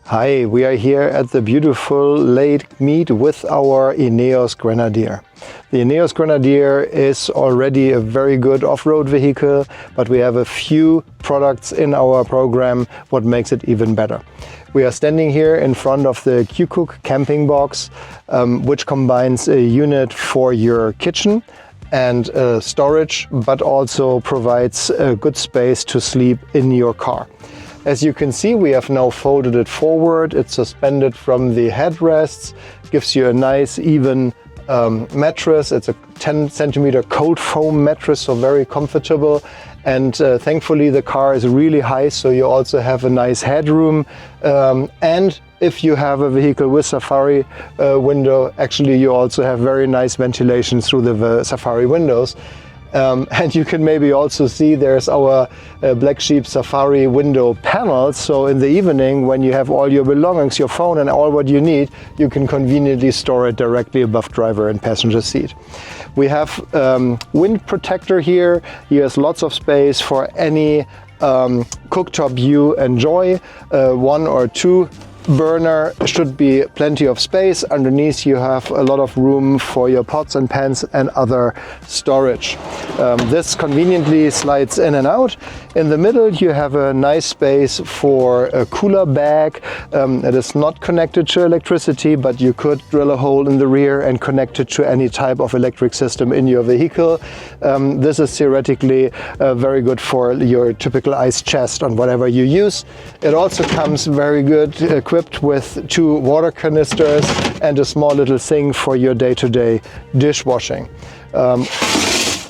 Hi, we are here at the beautiful lake meet with our Ineos Grenadier. The Ineos Grenadier is already a very good off-road vehicle, but we have a few products in our program what makes it even better. We are standing here in front of the Ququq camping box, which combines a unit for your kitchen and storage, but also provides a good space to sleep in your car. As you can see, we have now folded it forward. It's suspended from the headrests, gives you a nice even mattress. It's a 10 centimeter cold foam mattress, so very comfortable. And thankfully the car is really high, so you also have a nice headroom. And if you have a vehicle with Safari window, actually you also have very nice ventilation through the Safari windows. And you can maybe also see there's our Black Sheep Safari window panel. So in the evening, when you have all your belongings, your phone and all what you need, you can conveniently store it directly above driver and passenger seat. We have wind protector here. Here's lots of space for any cooktop you enjoy. One or two burner should be plenty of space. Underneath you have a lot of room for your pots and pans and other storage. This conveniently slides in and out. In the middle you have a nice space for a cooler bag. It is not connected to electricity, but you could drill a hole in the rear and connect it to any type of electric system in your vehicle. This is theoretically very good for your typical ice chest on whatever you use. It also comes very good equipped with two water canisters and a small little thing for your day-to-day dishwashing.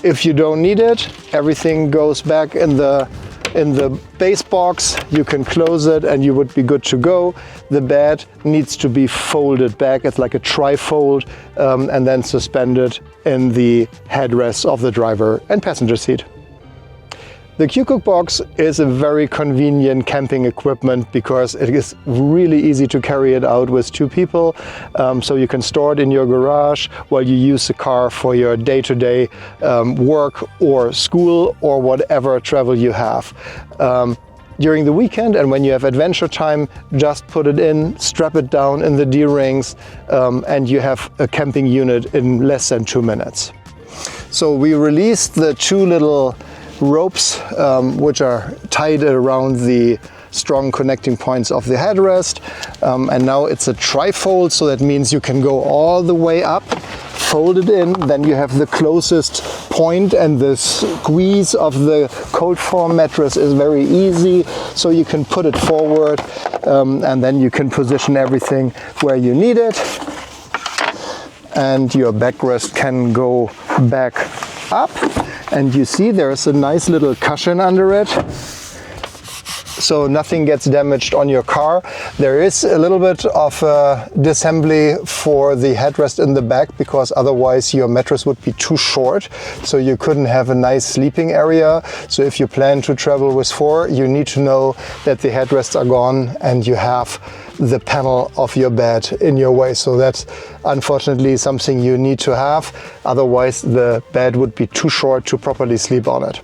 If you don't need it, everything goes back in the base box. You can close it and you would be good to go. The bed needs to be folded back. It's like a tri-fold and then suspended in the headrest of the driver and passenger seat. The Ququq box is a very convenient camping equipment because it is really easy to carry it out with two people. So you can store it in your garage while you use the car for your day-to-day work or school or whatever travel you have. During the weekend and when you have adventure time, just put it in, strap it down in the D-rings, and you have a camping unit in less than 2 minutes. So we released the two little ropes which are tied around the strong connecting points of the headrest, and now it's a tri-fold, so that means you can go all the way up, fold it in, then you have the closest point, and the squeeze of the cold foam mattress is very easy, so you can put it forward and then you can position everything where you need it, and your backrest can go back up. And you see there's a nice little cushion under it, so nothing gets damaged on your car. There is a little bit of disassembly for the headrest in the back, because otherwise your mattress would be too short, so you couldn't have a nice sleeping area. So if you plan to travel with 4, you need to know that the headrests are gone and you have the panel of your bed in your way. So that's unfortunately something you need to have, otherwise the bed would be too short to properly sleep on it.